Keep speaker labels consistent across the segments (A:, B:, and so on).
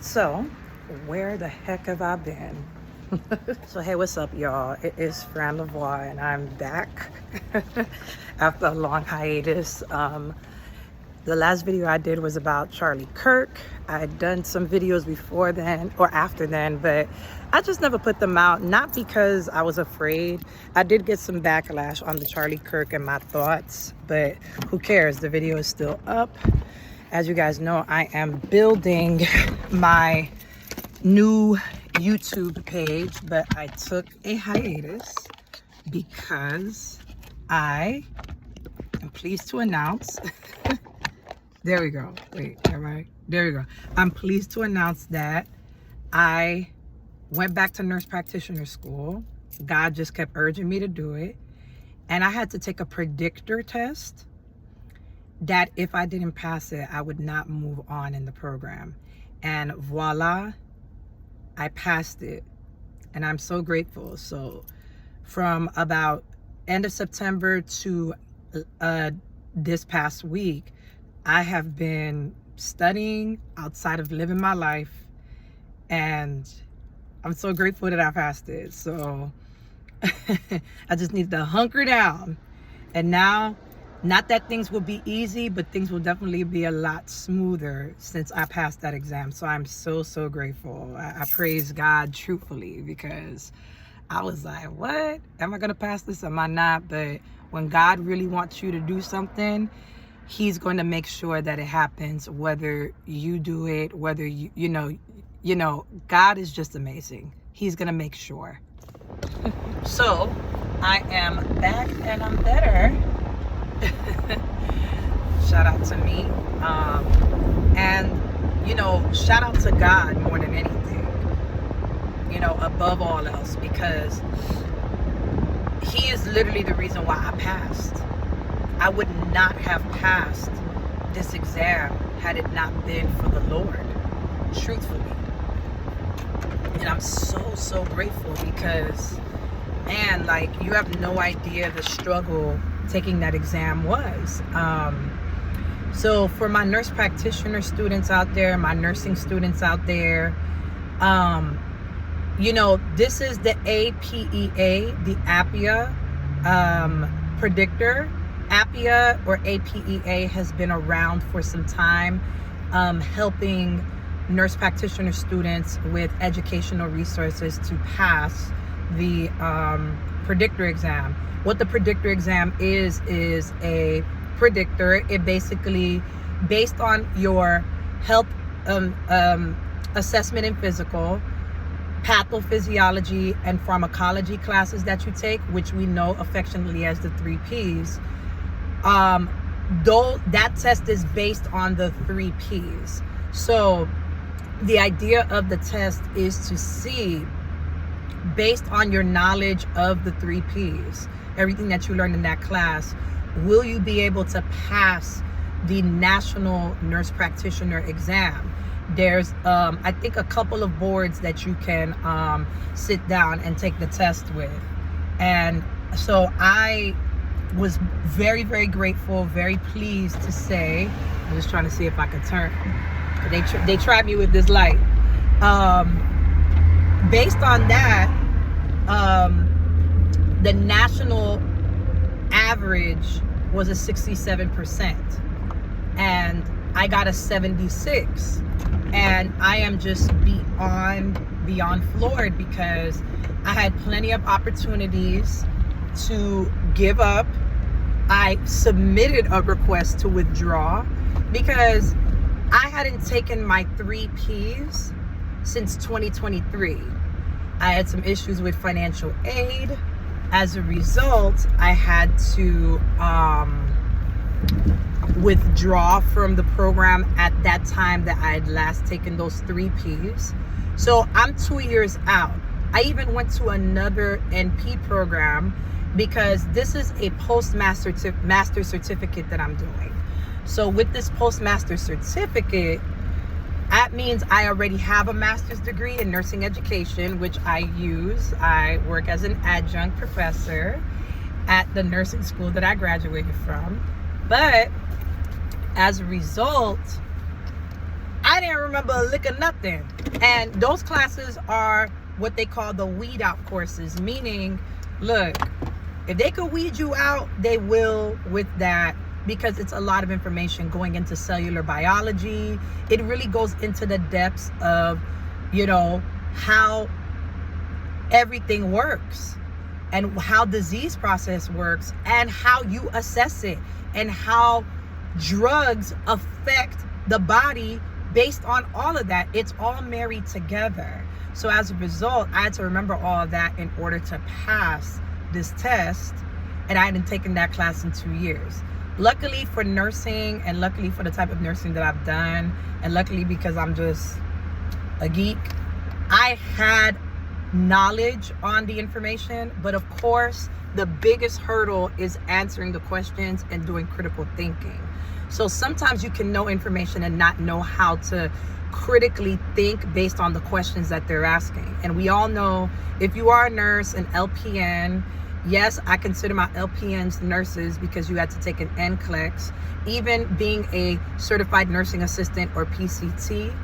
A: So, where the heck have I been? So, hey, what's up, y'all? It is Fran Lavoie, and I'm back after a long hiatus. The last video I did was about Charlie Kirk. I had done some videos before then or after then, but I just never put them out, not because I was afraid. I did get some backlash on the Charlie Kirk and my thoughts, but who cares? The video is still up. As you guys know, I am building my new YouTube page, but I took a hiatus because I am pleased to announce there we go. Wait, right? There we go. I'm pleased to announce that I went back to nurse practitioner school. God just kept urging me to do it. And I had to take a predictor test that if I didn't pass it, I would not move on in the program. And voila, I passed it. And I'm so grateful. So from about end of September to this past week, I have been studying outside of living my life, and I'm so grateful that I passed it. So I just need to hunker down. And now, not that things will be easy, but things will definitely be a lot smoother since I passed that exam. So I'm so grateful. I praise God truthfully, because I was like, what? Am I going to pass this? Am I not? But when God really wants you to do something, He's going to make sure that it happens, whether you do it, whether you know, God is just amazing. He's going to make sure. So I am back and I'm better. Shout out to me. And, shout out to God more than anything, above all else, because He is literally the reason why I passed. I would not have passed this exam had it not been for the Lord, truthfully. And I'm so grateful because, man, like, you have no idea the struggle taking that exam was. So for my nurse practitioner students out there, my nursing students out there, this is the APEA, the APPEA predictor. APPEA or APEA has been around for some time, helping nurse practitioner students with educational resources to pass the predictor exam. What the predictor exam is a predictor. It basically, based on your health assessment and physical, pathophysiology and pharmacology classes that you take, which we know affectionately as the 3 Ps. Though that test is based on the 3 Ps. So the idea of the test is to see, based on your knowledge of the 3 Ps, everything that you learned in that class, will you be able to pass the National Nurse Practitioner exam? There's, I think, a couple of boards that you can sit down and take the test with. And so I was very grateful, very pleased to say, I'm just trying to see if I could turn. They tried me with this light. Based on that, the national average was a 67%, and I got a 76, and I am just beyond floored, because I had plenty of opportunities to give up. I submitted a request to withdraw because I hadn't taken my 3 Ps since 2023. I had some issues with financial aid. As a result, I had to withdraw from the program at that time that I had last taken those 3 Ps. So I'm 2 years out. I even went to another NP program because this is a postmaster master certificate that I'm doing. So with this postmaster certificate, that means I already have a master's degree in nursing education, which I use. I work as an adjunct professor at the nursing school that I graduated from. But as a result, I didn't remember a lick of nothing. And those classes are what they call the weed out courses, meaning, look, if they could weed you out, they will with that, because it's a lot of information going into cellular biology. It really goes into the depths of, you know, how everything works and how disease process works and how you assess it and how drugs affect the body based on all of that. It's all married together. So as a result, I had to remember all of that in order to pass this test, and I hadn't taken that class in 2 years. Luckily for nursing, and luckily for the type of nursing that I've done, and luckily because I'm just a geek, I had knowledge on the information. But of course, the biggest hurdle is answering the questions and doing critical thinking. So sometimes you can know information and not know how to critically think based on the questions that they're asking. And we all know, if you are a nurse, an LPN, yes, I consider my LPNs nurses because you had to take an NCLEX. Even being a certified nursing assistant or PCT,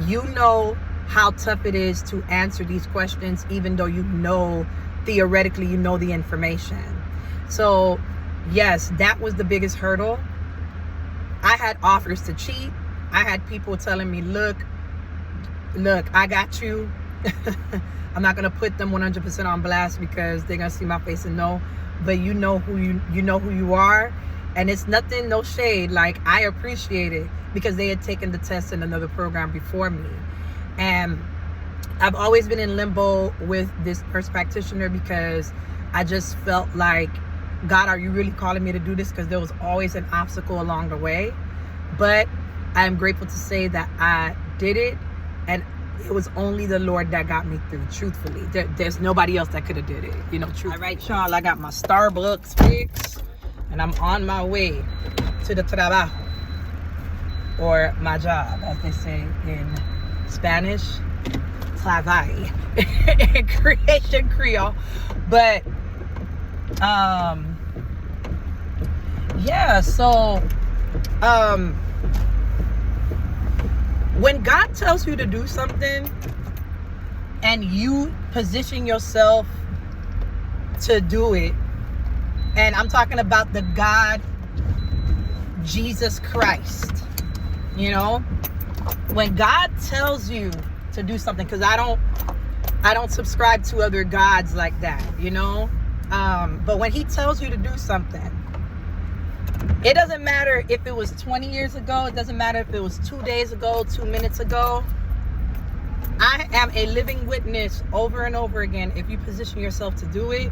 A: you know how tough it is to answer these questions, even though you know, theoretically, you know the information. So yes, that was the biggest hurdle. I had offers to cheat. I had people telling me, look, I got you. I'm not going to put them 100% on blast because they're going to see my face and know, but you know who you are. And it's nothing, no shade. Like, I appreciate it because they had taken the test in another program before me. And I've always been in limbo with this nurse practitioner because I just felt like, God, are you really calling me to do this? Because there was always an obstacle along the way. But I'm grateful to say that I did it, and it was only the Lord that got me through, truthfully. There's nobody else that could have did it, you know, truthfully. All right, y'all, I got my Starbucks fix, and I'm on my way to the trabajo, or my job, as they say in Spanish, travail, in Creation Creole. But yeah, so when God tells you to do something and you position yourself to do it, and I'm talking about the God Jesus Christ, you know, when God tells you to do something, because I don't subscribe to other gods like that, you know, but when he tells you to do something, it doesn't matter if it was 20 years ago. It doesn't matter if it was 2 days ago, 2 minutes ago. I am a living witness over and over again. If you position yourself to do it,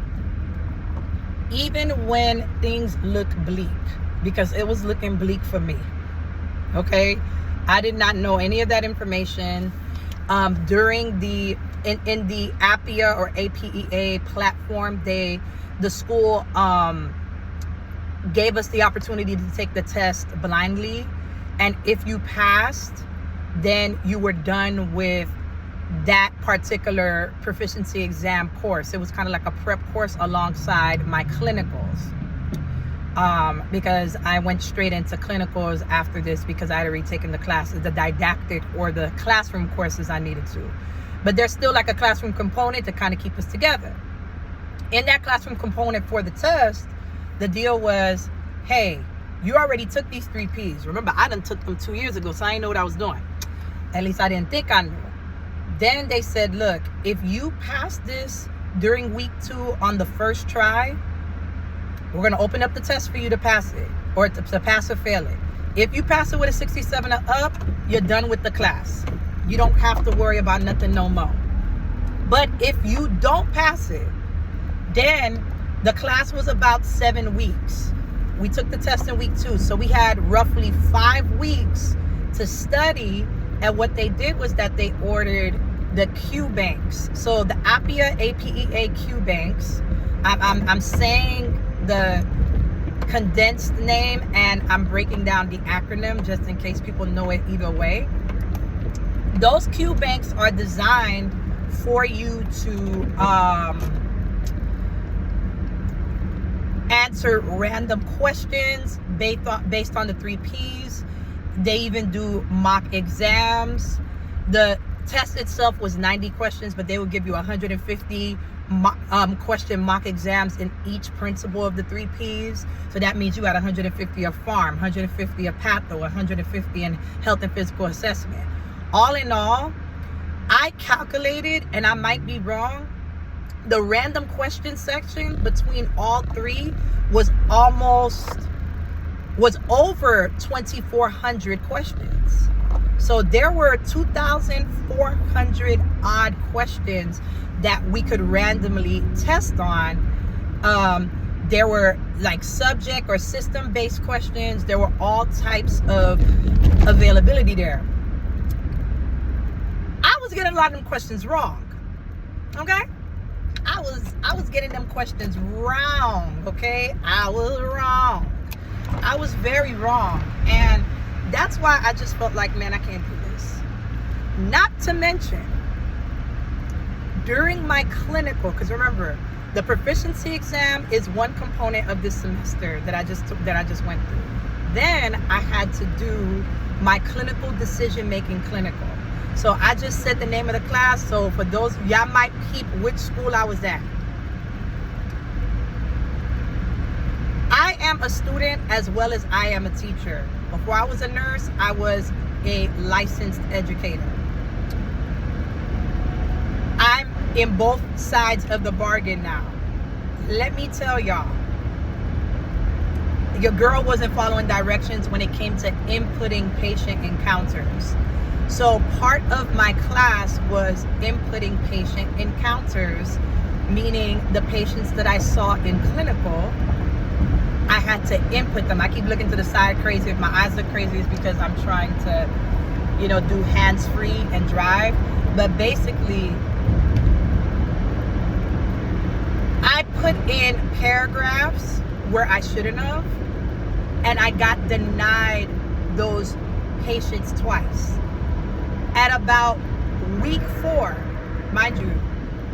A: even when things look bleak, because it was looking bleak for me. Okay. I did not know any of that information. During in the APEA or APEA platform, the school, gave us the opportunity to take the test blindly, and if you passed, then you were done with that particular proficiency exam course. It was kind of like a prep course alongside my clinicals, because I went straight into clinicals after this because I had already taken the classes, the didactic or the classroom courses I needed to. But there's still like a classroom component to kind of keep us together. In that classroom component for the test, the deal was, hey, you already took these 3 Ps. Remember, I done took them 2 years ago, so I didn't know what I was doing. At least I didn't think I knew. Then they said, look, if you pass this during week 2 on the first try, we're going to open up the test for you to pass it, or to pass or fail it. If you pass it with a 67 or up, you're done with the class. You don't have to worry about nothing no more. But if you don't pass it, then the class was about 7 weeks. We took the test in week 2. So we had roughly 5 weeks to study. And what they did was that they ordered the Q banks. So the APEA, APEA Q banks, I'm saying the condensed name and I'm breaking down the acronym just in case people know it either way. Those Q banks are designed for you to answer random questions based on the 3 Ps. They even do mock exams. The test itself was 90 questions, but they would give you 150 question mock exams in each principle of the 3 Ps. So that means you got 150 of pharm, 150 of patho, 150 in health and physical assessment. All in all, I calculated, and I might be wrong, the random question section between all 3 was over 2,400 questions. So there were 2,400 odd questions that we could randomly test on. There were like subject or system-based questions. There were all types of availability there. I was getting a lot of them questions wrong. Okay? I was getting them questions wrong. Okay? I was wrong. I was very wrong. And that's why I just felt like, man, I can't do this. Not to mention, during my clinical, because remember, the proficiency exam is one component of this semester that I just went through. Then I had to do my clinical decision-making clinical. So I just said the name of the class. So for those, y'all might peep which school I was at. I am a student as well as I am a teacher. Before I was a nurse, I was a licensed educator. I'm in both sides of the bargain now. Let me tell y'all, your girl wasn't following directions when it came to inputting patient encounters. So part of my class was inputting patient encounters, meaning the patients that I saw in clinical, I had to input them. I keep looking to the side crazy. If my eyes look crazy, it's because I'm trying to, do hands-free and drive. But basically, I put in paragraphs where I shouldn't have, and I got denied those patients twice. At about week 4, mind you,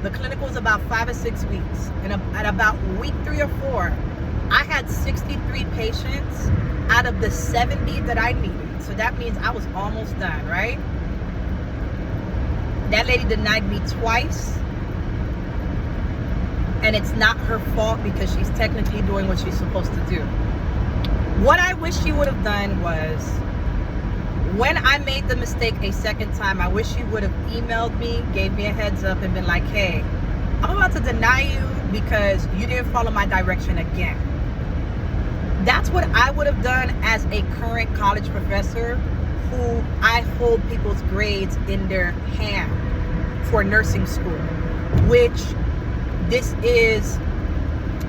A: the clinical is about 5 or 6 weeks. And at about week 3 or 4, I had 63 patients out of the 70 that I needed. So that means I was almost done, right? That lady denied me twice. And it's not her fault because she's technically doing what she's supposed to do. What I wish she would have done was, when I made the mistake a second time, I wish she would have emailed me, gave me a heads up, and been like, hey, I'm about to deny you because you didn't follow my direction again. That's what I would have done as a current college professor who I hold people's grades in their hand for nursing school, which this is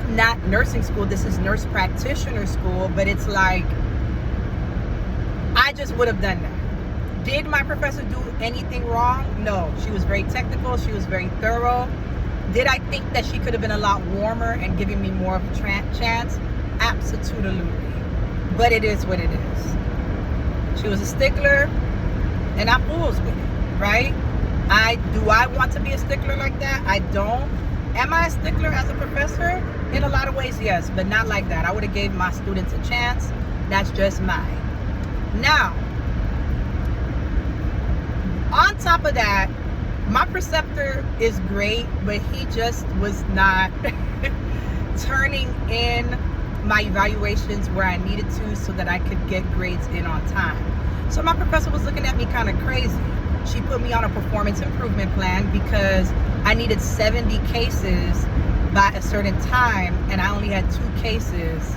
A: not nursing school, this is nurse practitioner school, but it's like, I just would have done that. Did my professor do anything wrong? No. She was very technical. She was very thorough. Did I think that she could have been a lot warmer and giving me more of a chance? Absolutely. But it is what it is. She was a stickler, and I fools with it, right? Do I want to be a stickler like that? I don't. Am I a stickler as a professor? In a lot of ways, yes, but not like that. I would have gave my students a chance. That's just mine. Now, on top of that, my preceptor is great, but he just was not turning in my evaluations where I needed to so that I could get grades in on time. So my professor was looking at me kind of crazy. She put me on a performance improvement plan because I needed 70 cases by a certain time, and I only had 2 cases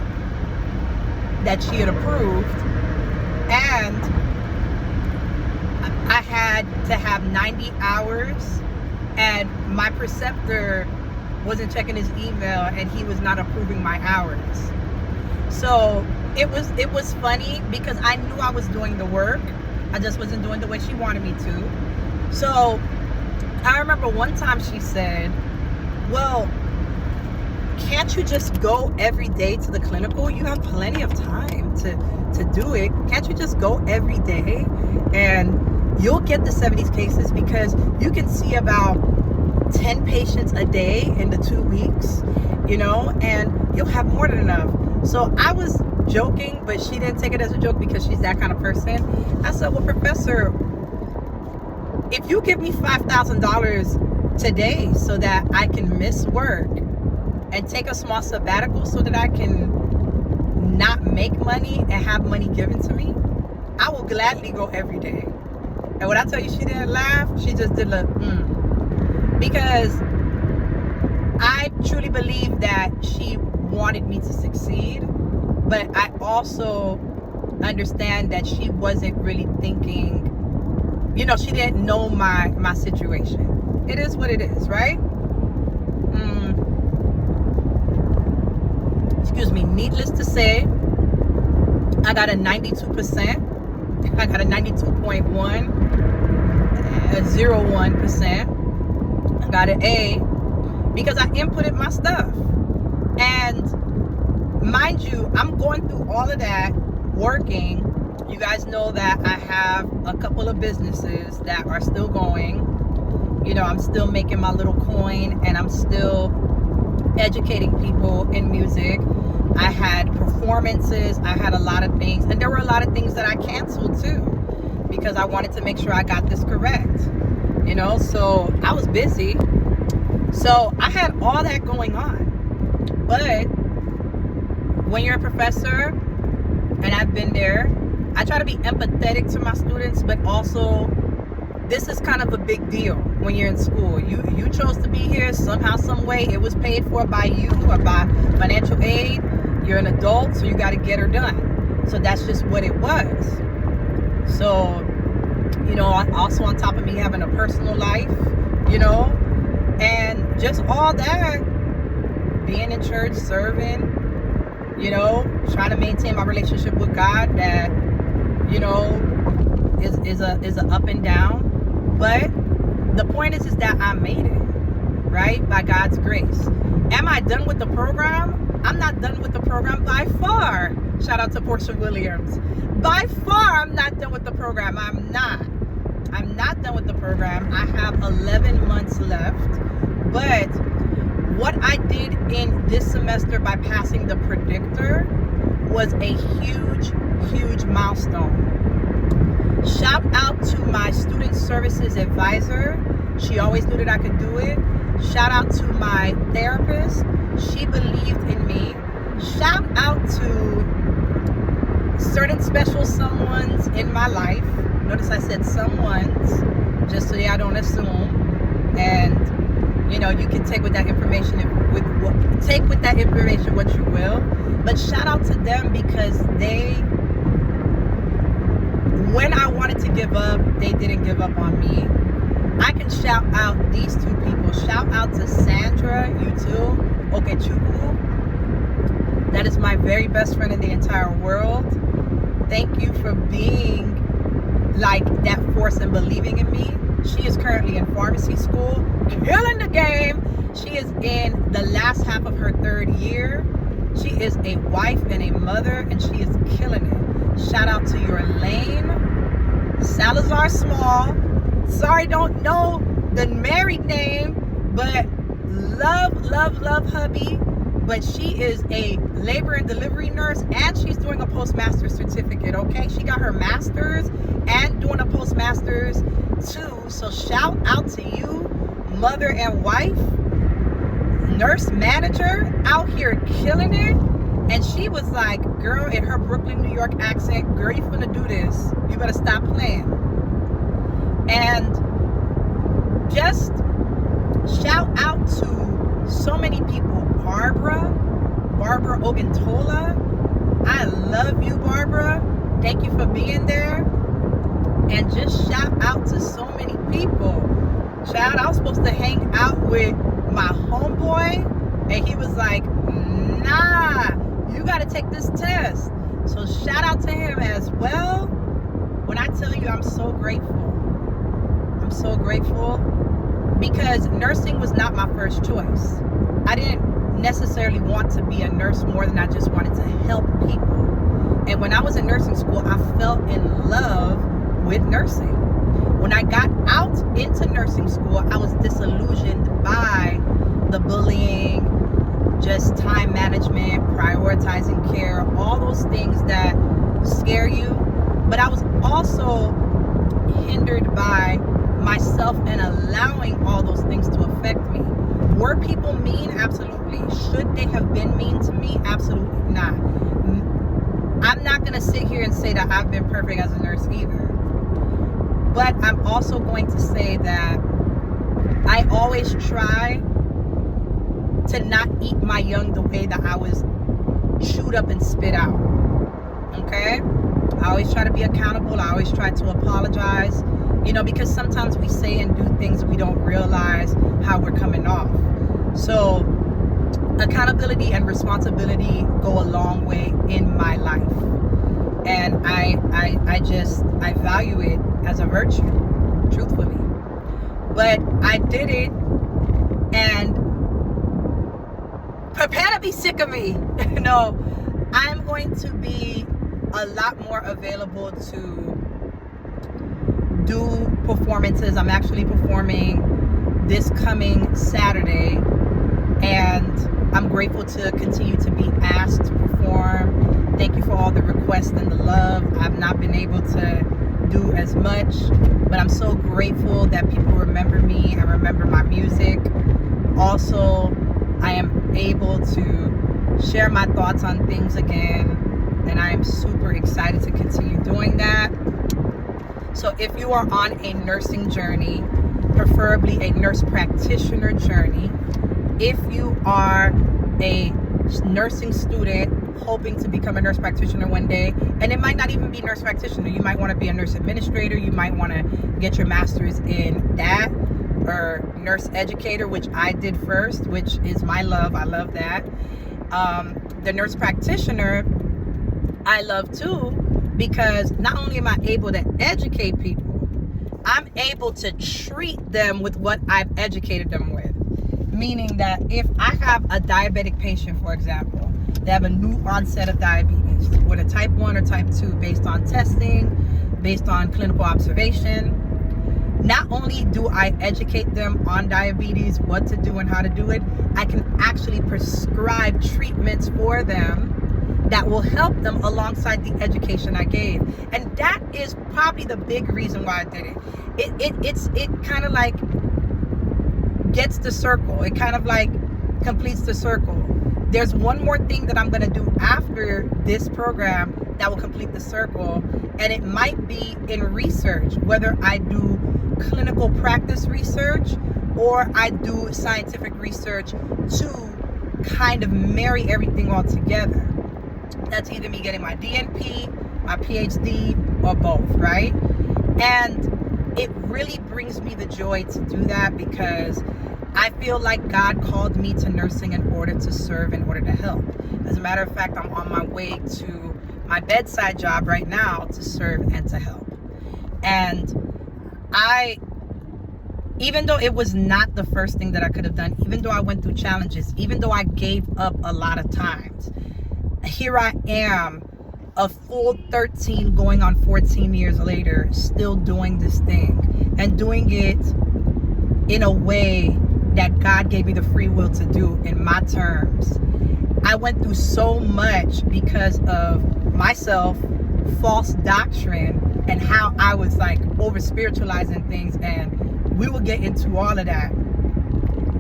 A: that she had approved. And I had to have 90 hours, and my preceptor wasn't checking his email, and he was not approving my hours. So it was funny because I knew I was doing the work. I just wasn't doing the way she wanted me to. So I remember one time she said, well, can't you just go every day to the clinical? You have plenty of time to do it. Can't you just go every day and you'll get the 70 cases, because you can see about 10 patients a day in the 2 weeks, and you'll have more than enough. So I was joking, but she didn't take it as a joke because she's that kind of person. I said, well, Professor, if you give me $5,000 today so that I can miss work and take a small sabbatical so that I can not make money and have money given to me, I will gladly go every day. And when I tell you she didn't laugh, she just did a because I truly believe that she wanted me to succeed, but I also understand that she wasn't really thinking, she didn't know my situation. It is what it is, right? Excuse me. Needless to say, I got a 92%. I got a 92.1, 01%. I got an A because I inputted my stuff. And mind you, I'm going through all of that, working. You guys know that I have a couple of businesses that are still going. I'm still making my little coin, and I'm still educating people in music. I had performances, I had a lot of things, and there were a lot of things that I canceled too because I wanted to make sure I got this correct. So I was busy. So I had all that going on. But when you're a professor, and I've been there, I try to be empathetic to my students, but also this is kind of a big deal when you're in school. You chose to be here somehow, some way. It was paid for by you or by financial aid. You're an adult, so you got to get her done. So that's just what it was. So, also on top of me having a personal life, and just all that, being in church, serving, trying to maintain my relationship with God that, is a up and down. But the point is that I made it, right? By God's grace. Am I done with the program? I'm not done with the program by far. Shout out to Portia Williams. By far, I'm not done with the program. I'm not done with the program. I have 11 months left. But what I did in this semester by passing the predictor was a huge, huge milestone. Shout out to my student services advisor. She always knew that I could do it. Shout out to my therapist. She believed in me. Shout out to certain special someones in my life. Notice I said someones, just so y'all don't assume. And you can take with that information what you will. But shout out to them because when I wanted to give up, they didn't give up on me. I can shout out these two people. Shout out to Sandra Util Okechukwu. That is my very best friend in the entire world. Thank you for being like that force and believing in me. She is currently in pharmacy school, killing the game. She is in the last half of her 3rd year. She is a wife and a mother, and she is killing it. Shout out to your Lane. Salazar Small. Sorry, don't know the married name, but love hubby. But she is a labor and delivery nurse, and she's doing a postmaster's certificate, okay? She got her master's and doing a postmaster's too. So shout out to you, mother and wife, nurse manager, out here killing it. And she was like, girl, in her Brooklyn, New York accent, girl, you finna do this. You better stop playing. And just shout out to so many people. Barbara Oguntola. I love you, Barbara. Thank you for being there. And just shout out to so many people. Child, I was supposed to hang out with my homeboy, and he was like, nah, you got to take this test. So shout out to him as well. When I tell you I'm so grateful, because nursing was not my first choice. I didn't necessarily want to be a nurse more than I just wanted to help people. And when I was in nursing school, I fell in love with nursing. When I got out into nursing school, I was disillusioned by the bullying, just time management, prioritizing care, all those things that scare you. But I was also hindered by myself and allowing all those things to affect me. Were people mean? Absolutely. Should they have been mean to me? Absolutely not. I'm not going to sit here and say that I've been perfect as a nurse either. But I'm also going to say that I always try to not eat my young the way that I was chewed up and spit out. Okay? I always try to be accountable. I always try to apologize, because sometimes we say and do things we don't realize how we're coming off. So accountability and responsibility go a long way in my life. And I value it as a virtue, truthfully. But I did it, and prepare to be sick of me. No, I'm going to be a lot more available to do performances. I'm actually performing this coming Saturday, and I'm grateful to continue to be asked to perform. Thank you for all the requests and the love. I've not been able to do as much, but I'm so grateful that people remember me and remember my music. Also, I am able to share my thoughts on things again, and I am super excited to continue doing that. So if you are on a nursing journey, preferably a nurse practitioner journey, if you are a nursing student hoping to become a nurse practitioner one day, and it might not even be nurse practitioner, you might want to be a nurse administrator, you might want to get your master's in that, or nurse educator, which I did first, which is my love. I love that. The nurse practitioner I love too, because not only am I able to educate people, I'm able to treat them with what I've educated them with. Meaning that if I have a diabetic patient, for example, they have a new onset of diabetes, whether type 1 or type 2, based on testing, based on clinical observation, not only do I educate them on diabetes, what to do and how to do it, I can actually prescribe treatments for them that will help them alongside the education I gave. And that is probably the big reason why I did it. It kind of like gets the circle. It kind of like completes the circle. There's one more thing that I'm going to do after this program that will complete the circle, and it might be in research, whether I do clinical practice research or I do scientific research to kind of marry everything all together. That's either me getting my DNP, my PhD, or both, right? And it really brings me the joy to do that, because I feel like God called me to nursing in order to serve, in order to help. As a matter of fact, I'm on my way to my bedside job right now to serve and to help. And even though it was not the first thing that I could have done, even though I went through challenges, even though I gave up a lot of times, here I am, a full 13 going on 14 years later, still doing this thing, and doing it in a way that God gave me the free will to do in my terms. I went through so much because of myself, false doctrine, and how I was like over spiritualizing things, and we will get into all of that.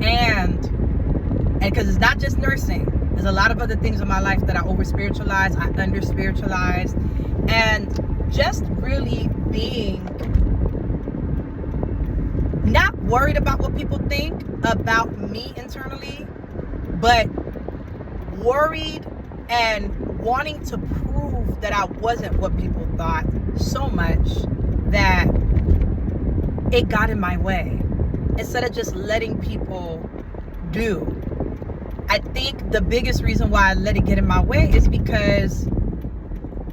A: And because it's not just nursing, there's a lot of other things in my life that I over spiritualized, I under spiritualized, and just really being not worried about what people think about me internally, but worried and wanting to prove that I wasn't what people thought so much that it got in my way, instead of just letting people do. I think the biggest reason why I let it get in my way is because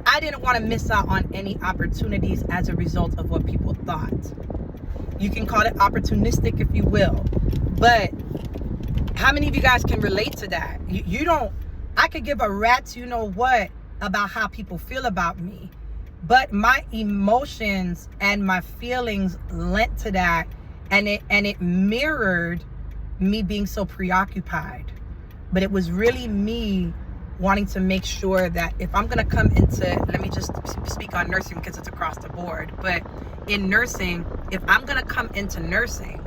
A: I didn't want to miss out on any opportunities as a result of what people thought. You can call it opportunistic if you will, but how many of you guys can relate to that? You don't, I could give a rat's you know what about how people feel about me, but my emotions and my feelings lent to that, and it mirrored me being so preoccupied But it was really me wanting to make sure that if I'm going to come into, let me just speak on nursing because it's across the board, but in nursing, if I'm going to come into nursing,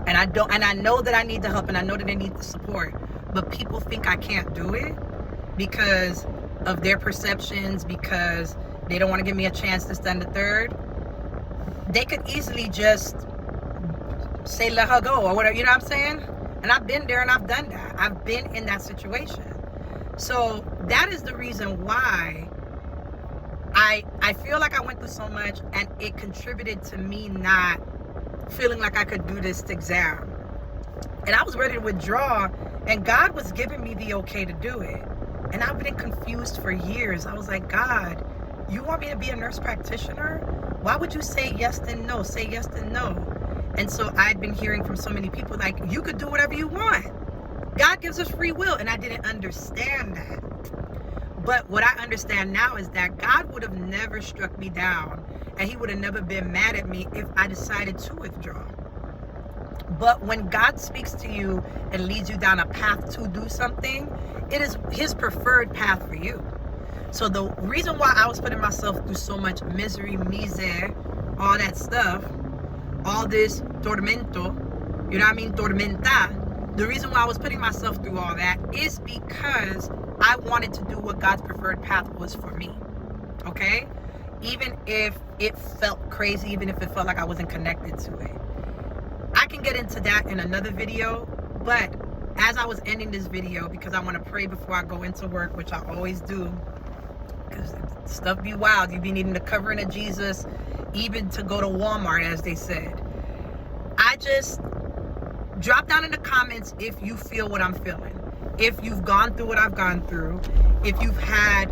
A: and I know that I need the help and I know that I need the support, but people think I can't do it because of their perceptions, because they don't want to give me a chance to stand the third, they could easily just say, let her go or whatever, you know what I'm saying? And I've been there and I've done that. I've been in that situation. So that is the reason why I feel like I went through so much, and it contributed to me not feeling like I could do this exam. And I was ready to withdraw, and God was giving me the okay to do it. And I've been confused for years. I was like, God, you want me to be a nurse practitioner? Why would you say yes then no? Say yes then no. And so I'd been hearing from so many people like, you could do whatever you want. God gives us free will. And I didn't understand that. But what I understand now is that God would have never struck me down, and he would have never been mad at me if I decided to withdraw. But when God speaks to you and leads you down a path to do something, it is his preferred path for you. So the reason why I was putting myself through so much misery, misère, all that stuff, all this tormento, you know what I mean, tormenta, the reason why I was putting myself through all that is because I wanted to do what God's preferred path was for me, okay? Even if it felt crazy, even if it felt like I wasn't connected to it. I can get into that in another video, but as I was ending this video, because I want to pray before I go into work, which I always do, because stuff be wild. You be needing the covering of Jesus, even to go to Walmart, as they said. I just drop down in the comments if you feel what I'm feeling. If you've gone through what I've gone through, if you've had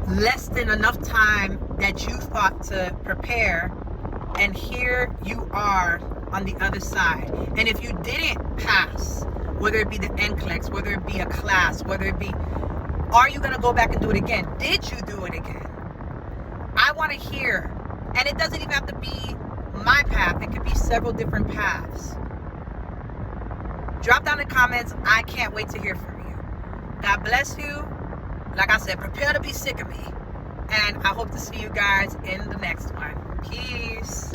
A: less than enough time that you thought to prepare, and here you are on the other side. And if you didn't pass, whether it be the NCLEX, whether it be a class, whether it be, are you going to go back and do it again? Did you do it again? I want to hear. And it doesn't even have to be my path. It could be several different paths. Drop down in the comments. I can't wait to hear from you. God bless you. Like I said, prepare to be sick of me. And I hope to see you guys in the next one. Peace.